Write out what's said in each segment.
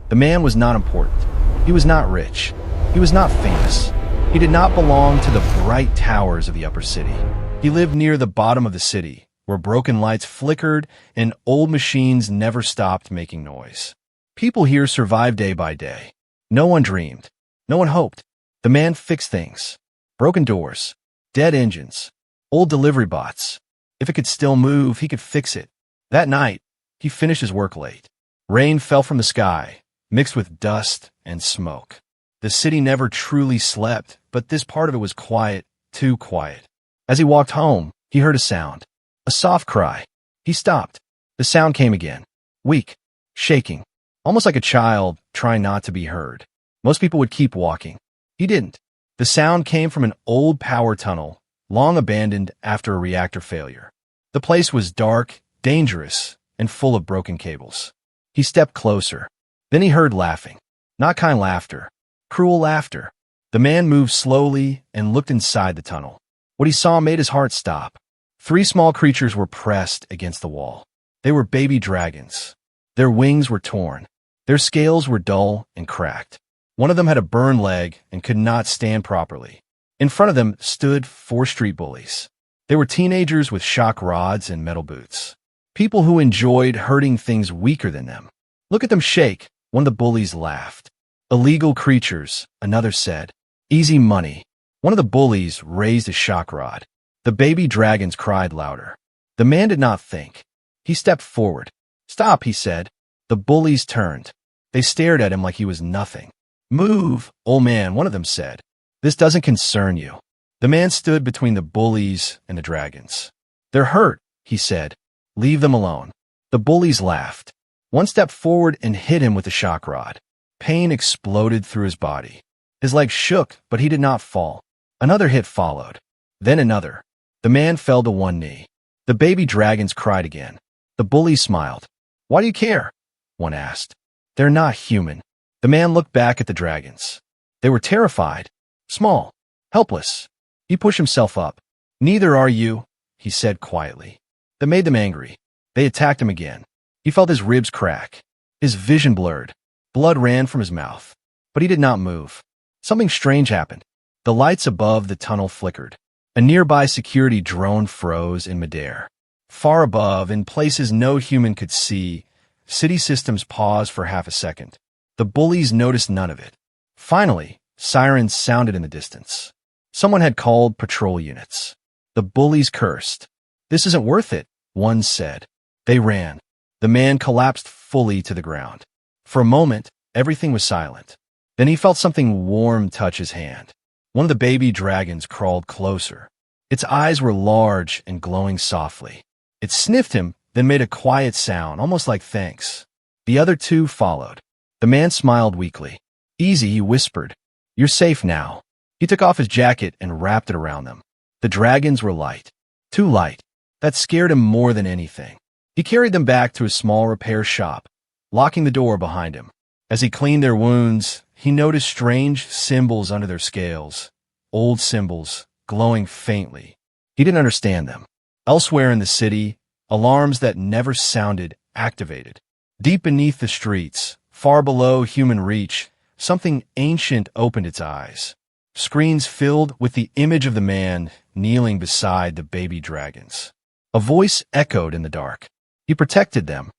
The man was not important. He was not rich. He was not famous. He did not belong to the bright towers of the upper city. He lived near the bottom of the city, where broken lights flickered and old machines never stopped making noise. People here survived day by day. No one dreamed. No one hoped. The man fixed things. Broken doors, dead engines, old delivery bots. If it could still move, he could fix it. That night, he finished his work late. Rain fell from the sky, mixed with dust and smoke. The city never truly slept, but this part of it was quiet, too quiet. As he walked home, he heard a sound. A soft cry. He stopped. The sound came again. Weak, shaking, almost like a child trying not to be heard. Most people would keep walking. He didn't. The sound came from an old power tunnel, long abandoned after a reactor failure. The place was dark, dangerous, and full of broken cables. He stepped closer. Then he heard laughing. Not kind laughter. Cruel laughter. The man moved slowly and looked inside the tunnel. What he saw made his heart stop. 3 small creatures were pressed against the wall. They were baby dragons. Their wings were torn. Their scales were dull and cracked. One of them had a burned leg and could not stand properly. In front of them stood 4 street bullies. They were teenagers with shock rods and metal boots. People who enjoyed hurting things weaker than them. Look at them shake, one of the bullies laughed. Illegal creatures, another said. Easy money. One of the bullies raised a shock rod. The baby dragons cried louder. The man did not think. He stepped forward. Stop, he said. The bullies turned. They stared at him like he was nothing. Move, old man, one of them said. This doesn't concern you. The man stood between the bullies and the dragons. They're hurt, he said. Leave them alone. The bullies laughed. One stepped forward and hit him with the shock rod. Pain exploded through his body. His legs shook, but he did not fall. Another hit followed. Then another. The man fell to one knee. The baby dragons cried again. The bully smiled. Why do you care? One asked. They're not human. The man looked back at the dragons. They were terrified. Small. Helpless. He pushed himself up. Neither are you, he said quietly. That made them angry. They attacked him again. He felt his ribs crack. His vision blurred. Blood ran from his mouth. But he did not move. Something strange happened. The lights above the tunnel flickered. A nearby security drone froze in midair. Far above, in places no human could see, city systems paused for half a second. The bullies noticed none of it. Finally, sirens sounded in the distance. Someone had called patrol units. The bullies cursed. This isn't worth it, one said. They ran. The man collapsed fully to the ground. For a moment, everything was silent. Then he felt something warm touch his hand. One of the baby dragons crawled closer. Its eyes were large and glowing softly. It sniffed him, then made a quiet sound, almost like thanks. The other 2 followed. The man smiled weakly. Easy, he whispered. You're safe now. He took off his jacket and wrapped it around them. The dragons were light. Too light. That scared him more than anything. He carried them back to a small repair shop, locking the door behind him. As he cleaned their wounds, he noticed strange symbols under their scales. Old symbols, glowing faintly. He didn't understand them. Elsewhere in the city, alarms that never sounded activated. Deep beneath the streets, far below human reach, something ancient opened its eyes. Screens filled with the image of the man kneeling beside the baby dragons. A voice echoed in the dark. He protected them.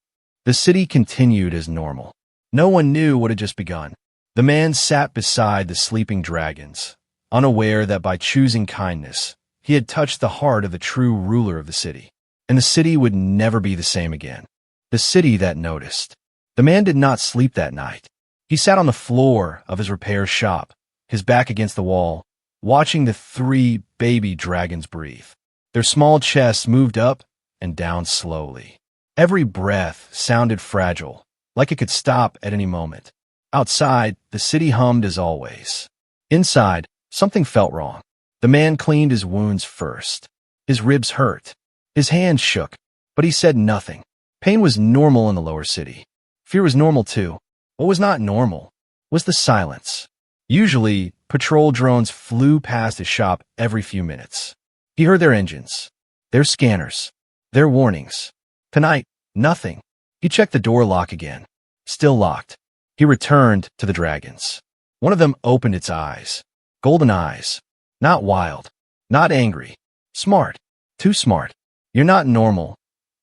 The city continued as normal. No one knew what had just begun. The man sat beside the sleeping dragons, unaware that by choosing kindness, he had touched the heart of the true ruler of the city. And the city would never be the same again. The city that noticed. The man did not sleep that night. He sat on the floor of his repair shop, his back against the wall, watching the 3 baby dragons breathe. Their small chests moved up and down slowly. Every breath sounded fragile, like it could stop at any moment. Outside, the city hummed as always. Inside, something felt wrong. The man cleaned his wounds first. His ribs hurt. His hands shook, but he said nothing. Pain was normal in the lower city. Fear was normal too. What was not normal was the silence. Usually, patrol drones flew past his shop every few minutes. He heard their engines, their scanners, their warnings. Tonight, nothing. He checked the door lock again. Still locked. He returned to the dragons. One of them opened its eyes. Golden eyes. Not wild. Not angry. Smart. Too smart. You're not normal,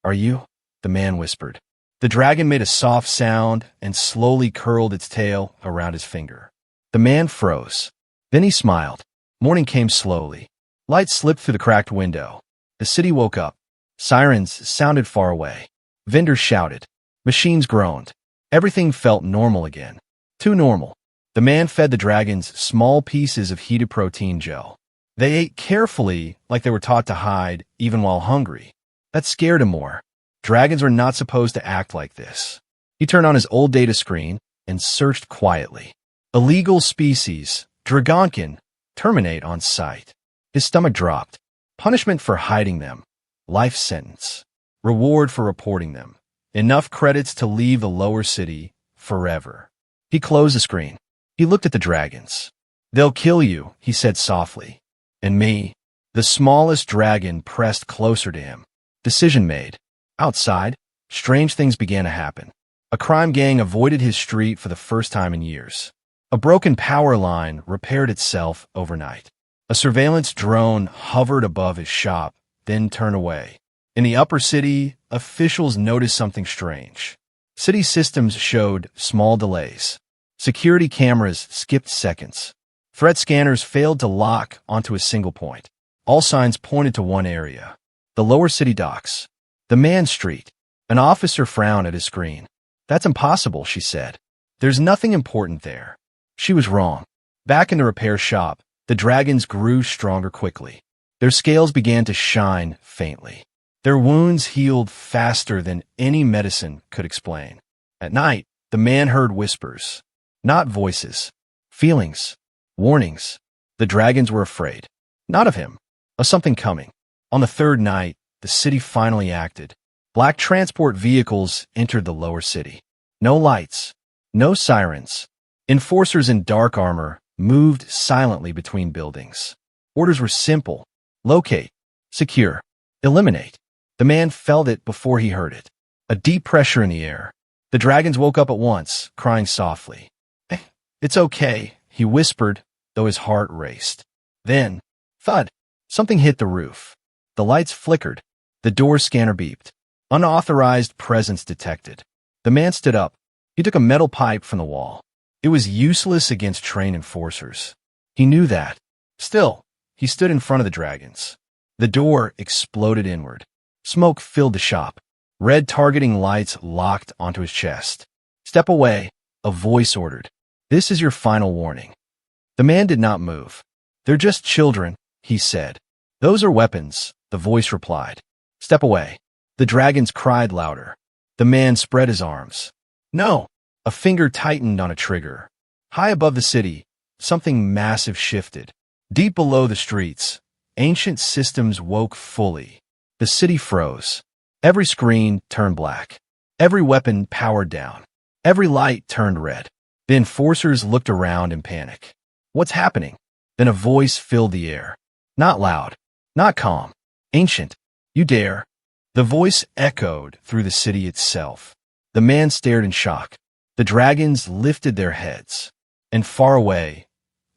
are you? The man whispered. The dragon made a soft sound and slowly curled its tail around his finger. The man froze. Then he smiled. Morning came slowly. Light slipped through the cracked window. The city woke up. Sirens sounded far away. Vendors shouted. Machines groaned. Everything felt normal again. Too normal. The man fed the dragons small pieces of heated protein gel. They ate carefully, like they were taught to hide, even while hungry. That scared him more. Dragons are not supposed to act like this. He turned on his old data screen and searched quietly. Illegal species, Dragonkin, terminate on sight. His stomach dropped. Punishment for hiding them. Life sentence. Reward for reporting them. Enough credits to leave the lower city forever. He closed the screen. He looked at the dragons. They'll kill you, he said softly. And me. The smallest dragon pressed closer to him. Decision made. Outside, strange things began to happen. A crime gang avoided his street for the first time in years. A broken power line repaired itself overnight. A surveillance drone hovered above his shop, then turned away. In the upper city, officials noticed something strange. City systems showed small delays. Security cameras skipped seconds. Threat scanners failed to lock onto a single point. All signs pointed to one area. The lower city docks. The Man Street. An officer frowned at his screen. That's impossible, she said. There's nothing important there. She was wrong. Back in the repair shop, the dragons grew stronger quickly. Their scales began to shine faintly. Their wounds healed faster than any medicine could explain. At night, the man heard whispers. Not voices. Feelings. Warnings. The dragons were afraid. Not of him. Of something coming. On the third night, the city finally acted. Black transport vehicles entered the lower city. No lights. No sirens. Enforcers in dark armor moved silently between buildings. Orders were simple. Locate. Secure. Eliminate. The man felt it before he heard it. A deep pressure in the air. The dragons woke up at once, crying softly. It's okay, he whispered, though his heart raced. Then, thud, something hit the roof. The lights flickered. The door scanner beeped. Unauthorized presence detected. The man stood up. He took a metal pipe from the wall. It was useless against trained enforcers. He knew that. Still, he stood in front of the dragons. The door exploded inward. Smoke filled the shop. Red targeting lights locked onto his chest. Step away, a voice ordered. This is your final warning. The man did not move. They're just children, he said. Those are weapons, the voice replied. Step away. The dragons cried louder. The man spread his arms. No. A finger tightened on a trigger. High above the city, something massive shifted. Deep below the streets, ancient systems woke fully. The city froze. Every screen turned black. Every weapon powered down. Every light turned red. The enforcers looked around in panic. What's happening? Then a voice filled the air. Not loud. Not calm. Ancient. You dare. The voice echoed through the city itself. The man stared in shock. The dragons lifted their heads. And far away,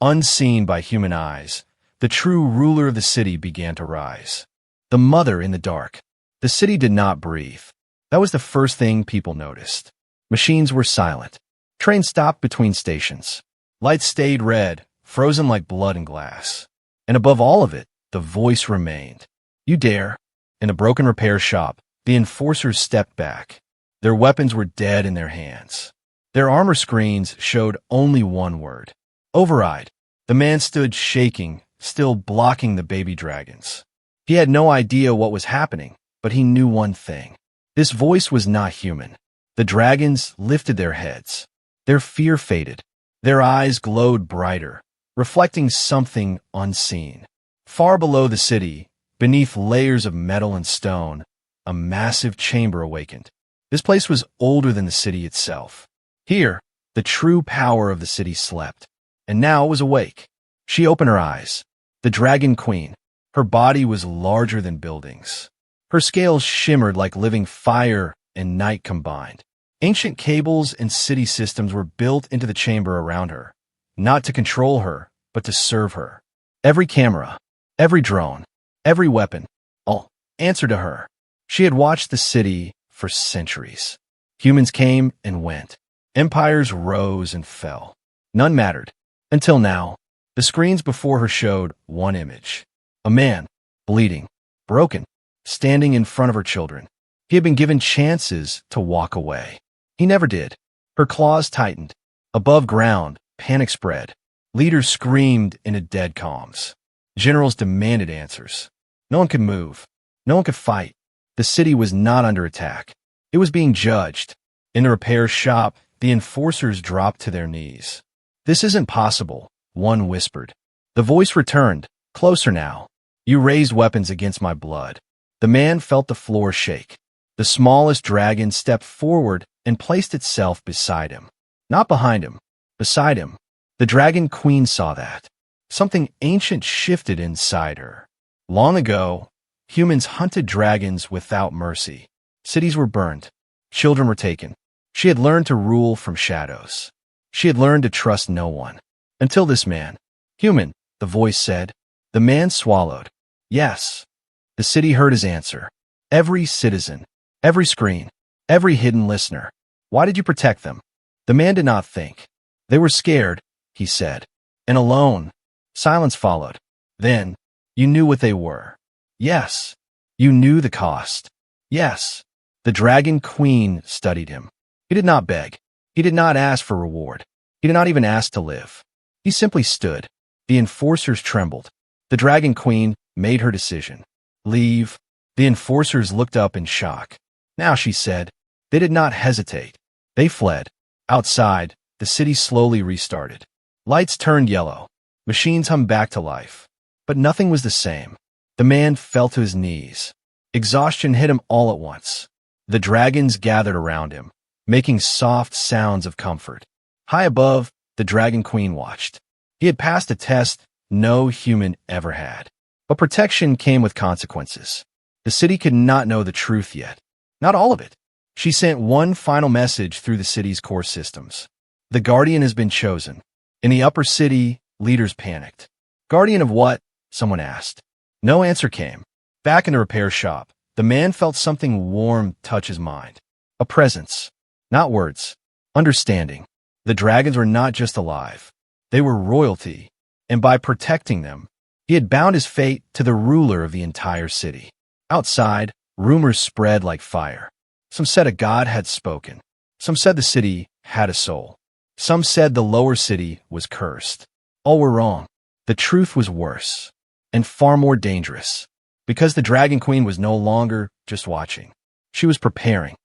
unseen by human eyes, the true ruler of the city began to rise. The mother in the dark. The city did not breathe. That was the first thing people noticed. Machines were silent. Trains stopped between stations. Lights stayed red, frozen like blood and glass. And above all of it, the voice remained. You dare. In a broken repair shop, the enforcers stepped back. Their weapons were dead in their hands. Their armor screens showed only one word. Override. The man stood shaking, still blocking the baby dragons. He had no idea what was happening, but he knew one thing. This voice was not human. The dragons lifted their heads. Their fear faded. Their eyes glowed brighter, reflecting something unseen. Far below the city, beneath layers of metal and stone, a massive chamber awakened. This place was older than the city itself. Here, the true power of the city slept, and now it was awake. She opened her eyes. The Dragon Queen. Her body was larger than buildings. Her scales shimmered like living fire and night combined. Ancient cables and city systems were built into the chamber around her, not to control her, but to serve her. Every camera, every drone, every weapon, all answered to her. She had watched the city for centuries. Humans came and went. Empires rose and fell. None mattered. Until now, the screens before her showed one image. A man, bleeding, broken, standing in front of her children. He had been given chances to walk away. He never did. Her claws tightened. Above ground, panic spread. Leaders screamed into dead calms. Generals demanded answers. No one could move. No one could fight. The city was not under attack. It was being judged. In the repair shop, the enforcers dropped to their knees. "This isn't possible," one whispered. The voice returned, closer now. "You raised weapons against my blood." The man felt the floor shake. The smallest dragon stepped forward and placed itself beside him. Not behind him, beside him. The dragon queen saw that. Something ancient shifted inside her. Long ago, humans hunted dragons without mercy. Cities were burned. Children were taken. She had learned to rule from shadows. She had learned to trust no one. Until this man. "Human," the voice said. The man swallowed. "Yes." The city heard his answer. Every citizen, every screen, every hidden listener. "Why did you protect them?" The man did not think. "They were scared," he said. And alone. Silence followed. "Then, you knew what they were." "Yes." "You knew the cost." "Yes." The dragon queen studied him. He did not beg. He did not ask for reward. He did not even ask to live. He simply stood. The enforcers trembled. The dragon queen made her decision. "Leave." The enforcers looked up in shock. "Now," she said. They did not hesitate. They fled. Outside, the city slowly restarted. Lights turned yellow. Machines hummed back to life. But nothing was the same. The man fell to his knees. Exhaustion hit him all at once. The dragons gathered around him, making soft sounds of comfort. High above, the dragon queen watched. He had passed a test no human ever had. But protection came with consequences. The city could not know the truth yet. Not all of it. She sent one final message through the city's core systems. "The guardian has been chosen." In the upper city, leaders panicked. "Guardian of what?" someone asked. No answer came. Back in the repair shop, the man felt something warm touch his mind. A presence. Not words. Understanding. The dragons were not just alive. They were royalty. And by protecting them, he had bound his fate to the ruler of the entire city. Outside, rumors spread like fire. Some said a god had spoken. Some said the city had a soul. Some said the lower city was cursed. All were wrong. The truth was worse. And far more dangerous. Because the Dragon Queen was no longer just watching. She was preparing.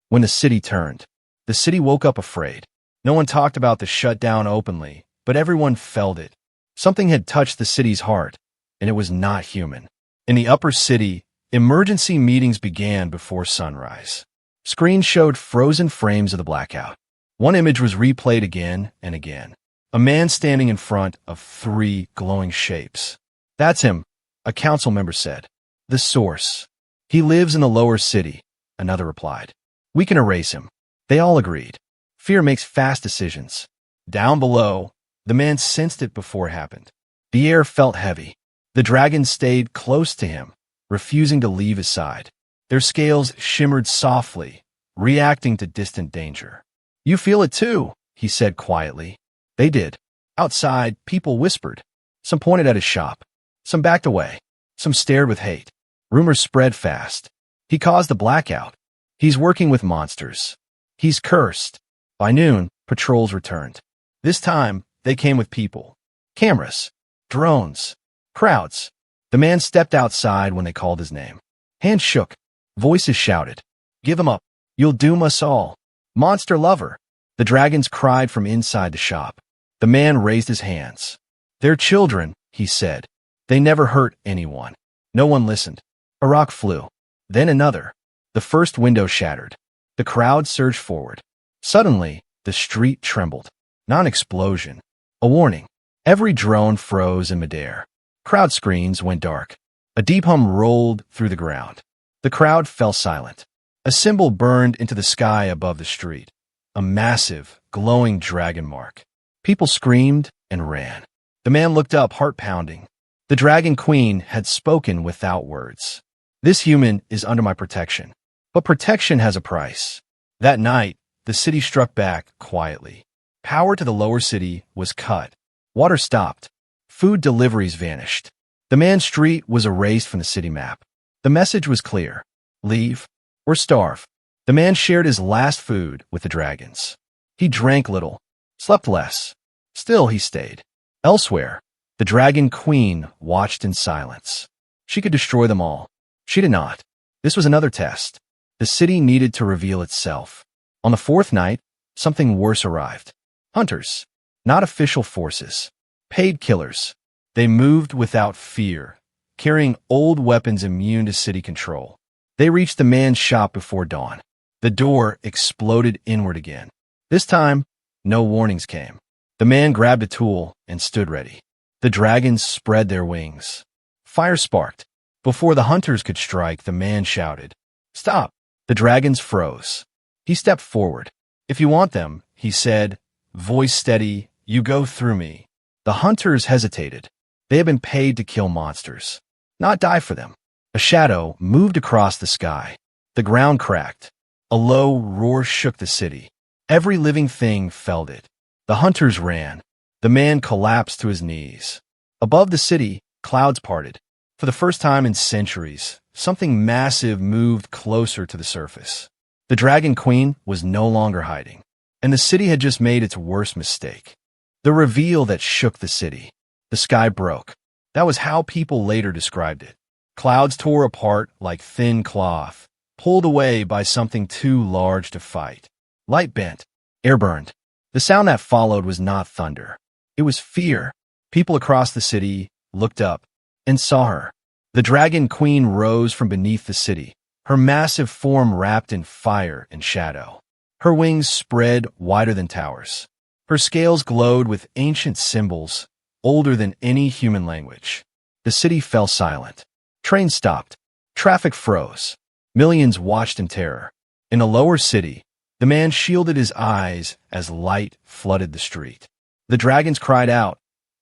When the city turned, the city woke up afraid. No one talked about the shutdown openly, but everyone felt it. Something had touched the city's heart, and it was not human. In the upper city, emergency meetings began before sunrise. Screens showed frozen frames of the blackout. One image was replayed again and again. A man standing in front of 3 glowing shapes. "That's him," a council member said. "The source. He lives in the lower city," another replied. "We can erase him." They all agreed. Fear makes fast decisions. Down below, the man sensed it before it happened. The air felt heavy. The dragons stayed close to him, refusing to leave his side. Their scales shimmered softly, reacting to distant danger. "You feel it too," he said quietly. They did. Outside, people whispered. Some pointed at his shop. Some backed away. Some stared with hate. Rumors spread fast. He caused a blackout. He's working with monsters. He's cursed. By noon, patrols returned. This time, they came with people. Cameras. Drones. Crowds. The man stepped outside when they called his name. Hands shook. Voices shouted. "Give him up. You'll doom us all. Monster lover." The dragons cried from inside the shop. The man raised his hands. "They're children," he said. "They never hurt anyone." No one listened. A rock flew. Then another. The first window shattered. The crowd surged forward. Suddenly, the street trembled. Not an explosion. A warning. Every drone froze in midair. Crowd screens went dark. A deep hum rolled through the ground. The crowd fell silent. A symbol burned into the sky above the street. A massive, glowing dragon mark. People screamed and ran. The man looked up, heart pounding. The Dragon Queen had spoken without words. This human is under my protection. But protection has a price. That night, the city struck back quietly. Power to the lower city was cut. Water stopped. Food deliveries vanished. The man's street was erased from the city map. The message was clear. Leave or starve. The man shared his last food with the dragons. He drank little, slept less. Still he stayed. Elsewhere, the Dragon Queen watched in silence. She could destroy them all. She did not. This was another test. The city needed to reveal itself. On the fourth night, something worse arrived. Hunters, not official forces. Paid killers. They moved without fear, carrying old weapons immune to city control. They reached the man's shop before dawn. The door exploded inward again. This time, no warnings came. The man grabbed a tool and stood ready. The dragons spread their wings. Fire sparked. Before the hunters could strike, the man shouted, "Stop!" The dragons froze. He stepped forward. "If you want them," he said, voice steady, "you go through me." The hunters hesitated. They had been paid to kill monsters, not die for them. A shadow moved across the sky. The ground cracked. A low roar shook the city. Every living thing felt it. The hunters ran. The man collapsed to his knees. Above the city, clouds parted. For the first time in centuries, something massive moved closer to the surface. The Dragon Queen was no longer hiding, and the city had just made its worst mistake. The reveal that shook the city. The sky broke. That was how people later described it. Clouds tore apart like thin cloth, pulled away by something too large to fight. Light bent. Air burned. The sound that followed was not thunder. It was fear. People across the city looked up and saw her. The Dragon Queen rose from beneath the city, her massive form wrapped in fire and shadow. Her wings spread wider than towers. Her scales glowed with ancient symbols, older than any human language. The city fell silent. Trains stopped. Traffic froze. Millions watched in terror. In a lower city, the man shielded his eyes as light flooded the street. The dragons cried out,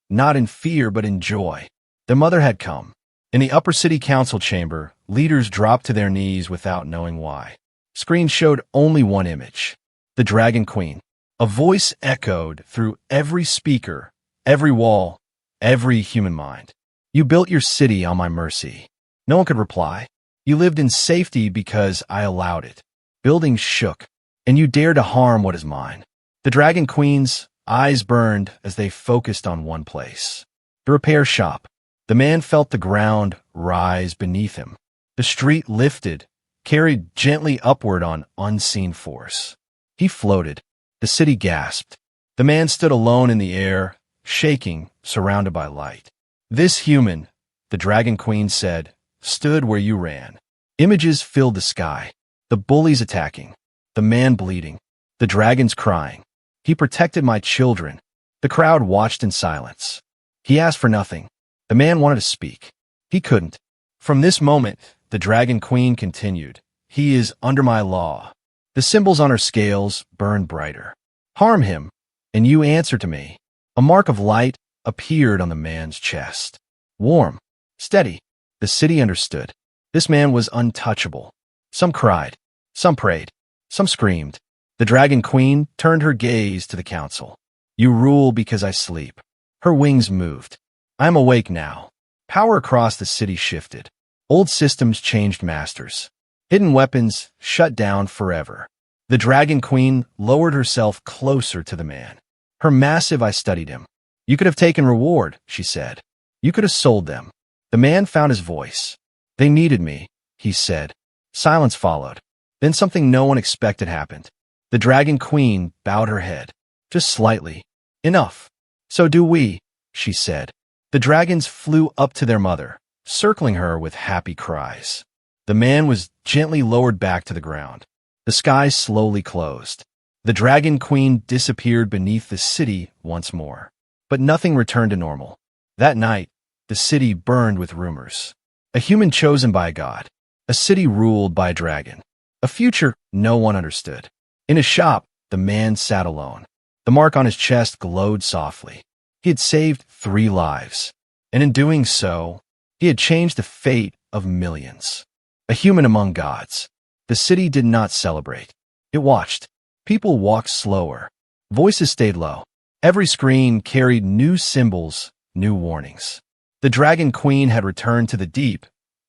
not in fear but in joy. Their mother had come. In the upper city council chamber, leaders dropped to their knees without knowing why. Screens showed only one image. The Dragon Queen. A voice echoed through every speaker, every wall, every human mind. "You built your city on my mercy." No one could reply. "You lived in safety because I allowed it." Buildings shook, and you dared to harm what is mine. The Dragon Queen's eyes burned as they focused on one place. The repair shop. The man felt the ground rise beneath him. The street lifted, carried gently upward on unseen force. He floated. The city gasped. The man stood alone in the air, shaking, surrounded by light. "This human," the Dragon Queen said, "stood where you ran." Images filled the sky. The bullies attacking. The man bleeding. The dragons crying. "He protected my children." The crowd watched in silence. He asked for nothing. The man wanted to speak. He couldn't. From this moment, the Dragon Queen continued, "He is under my law." The symbols on her scales burned brighter. "Harm him, and you answer to me." A mark of light appeared on the man's chest. Warm, steady. The city understood. This man was untouchable. Some cried. Some prayed. Some screamed. The Dragon Queen turned her gaze to the council. "You rule because I sleep." Her wings moved. "I am awake now." Power across the city shifted. Old systems changed masters. Hidden weapons shut down forever. The Dragon Queen lowered herself closer to the man. Her massive eye studied him. "You could have taken reward," she said. "You could have sold them." The man found his voice. "They needed me," he said. Silence followed. Then something no one expected happened. The Dragon Queen bowed her head. "Just slightly." "Enough." "So do we," she said. The dragons flew up to their mother, circling her with happy cries. The man was gently lowered back to the ground. The sky slowly closed. The Dragon Queen disappeared beneath the city once more. But nothing returned to normal. That night, the city burned with rumors. A human chosen by God. A city ruled by a dragon. a future no one understood. In his shop, the man sat alone. The mark on his chest glowed softly. He had saved 3 lives, and in doing so, he had changed the fate of millions. A human among gods. The city did not celebrate. It watched. People walked slower. Voices stayed low. Every screen carried new symbols, new warnings. The Dragon Queen had returned to the deep,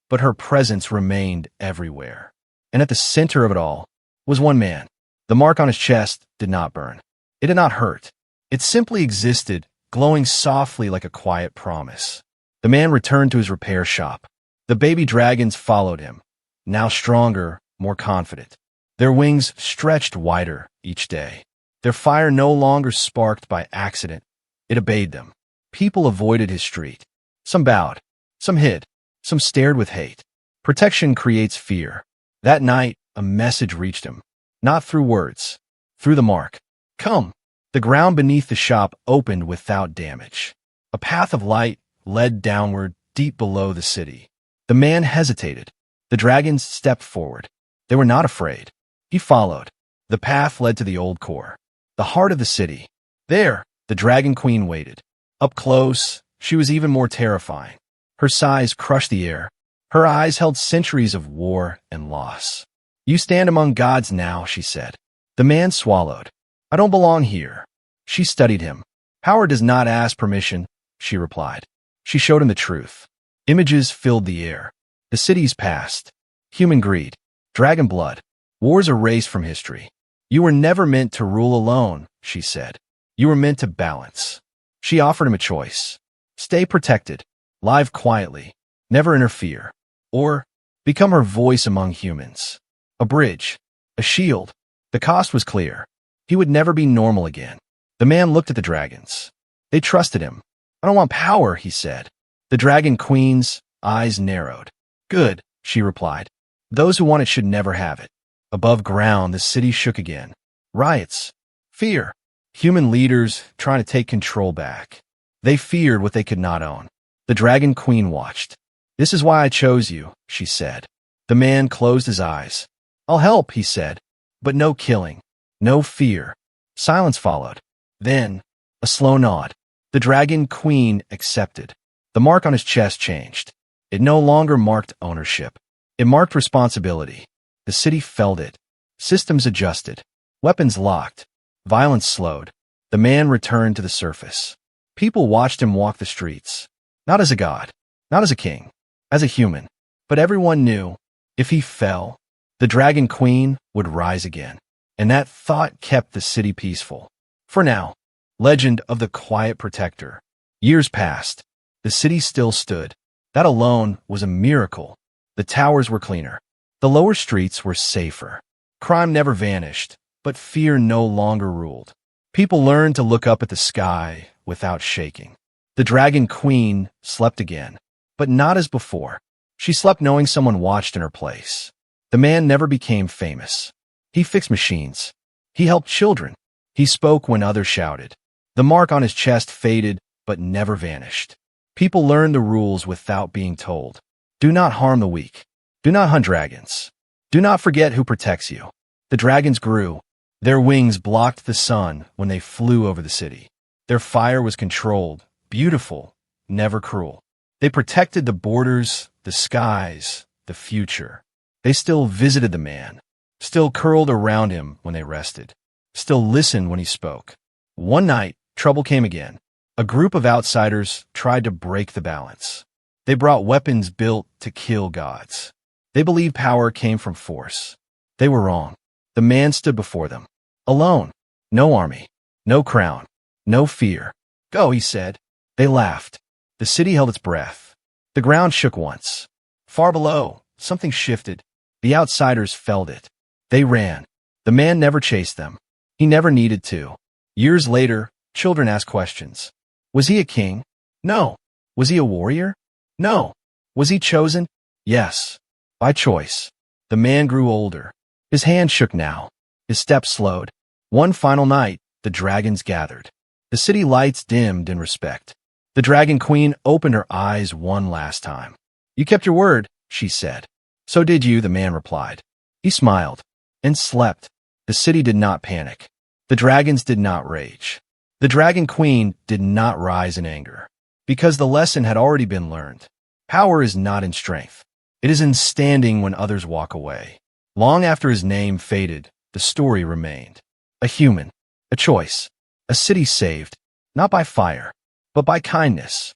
but her presence remained everywhere. And at the center of it all was one man. The mark on his chest did not burn. It did not hurt. It simply existed, glowing softly like a quiet promise. The man returned to his repair shop. The baby dragons followed him, now stronger, more confident. Their wings stretched wider each day. Their fire no longer sparked by accident. It obeyed them. People avoided his street. Some bowed. Some hid. Some stared with hate. Protection creates fear. That night, a message reached him. Not through words. Through the mark. Come. The ground beneath the shop opened without damage. A path of light led downward, deep below the city. The man hesitated. The dragons stepped forward. They were not afraid. He followed. The path led to the old core, the heart of the city. There, the Dragon Queen waited. Up close, she was even more terrifying. Her size crushed the air. Her eyes held centuries of war and loss. You stand among gods now, she said. The man swallowed. I don't belong here. She studied him. Power does not ask permission, she replied. She showed him the truth. Images filled the air. The cities passed. Human greed. Dragon blood. Wars erased from history. You were never meant to rule alone, she said. You were meant to balance. She offered him a choice. Stay protected. Live quietly. Never interfere. Or become her voice among humans. A bridge. A shield. The cost was clear. He would never be normal again. The man looked at the dragons. They trusted him. I don't want power, he said. The Dragon Queen's eyes narrowed. Good, she replied. Those who want it should never have it. Above ground, the city shook again. Riots. Fear. Human leaders trying to take control back. They feared what they could not own. The Dragon Queen watched. This is why I chose you, she said. The man closed his eyes. I'll help, he said. But no killing. No fear. Silence followed. Then, a slow nod. The Dragon Queen accepted. The mark on his chest changed. It no longer marked ownership. It marked responsibility. The city felt it. Systems adjusted. Weapons locked. Violence slowed. The man returned to the surface. People watched him walk the streets. Not as a god. Not as a king. As a human. But everyone knew, if he fell, the Dragon Queen would rise again. And that thought kept the city peaceful. For now. Legend of the Quiet Protector. Years passed. The city still stood. That alone was a miracle. The towers were cleaner. The lower streets were safer. Crime never vanished, but fear no longer ruled. People learned to look up at the sky without shaking. The Dragon Queen slept again, but not as before. She slept knowing someone watched in her place. The man never became famous. He fixed machines. He helped children. He spoke when others shouted. The mark on his chest faded, but never vanished. People learned the rules without being told. Do not harm the weak. Do not hunt dragons. Do not forget who protects you. The dragons grew. Their wings blocked the sun when they flew over the city. Their fire was controlled, beautiful, never cruel. They protected the borders, the skies, the future. They still visited the man, still curled around him when they rested, still listened when he spoke. One night, trouble came again. A group of outsiders tried to break the balance. They brought weapons built to kill gods. They believed power came from force. They were wrong. The man stood before them. Alone. No army. No crown. No fear. Go, he said. They laughed. The city held its breath. The ground shook once. Far below, something shifted. The outsiders felt it. They ran. The man never chased them. He never needed to. Years later, children asked questions. Was he a king? No. Was he a warrior? No. Was he chosen? Yes. By choice. The man grew older. His hand shook now. His steps slowed. One final night, the dragons gathered. The city lights dimmed in respect. The Dragon Queen opened her eyes one last time. You kept your word, she said. So did you, the man replied. He smiled and slept. The city did not panic. The dragons did not rage. The Dragon Queen did not rise in anger, because the lesson had already been learned. Power is not in strength. It is in standing when others walk away. Long after his name faded, the story remained. A human, a choice, a city saved, not by fire, but by kindness.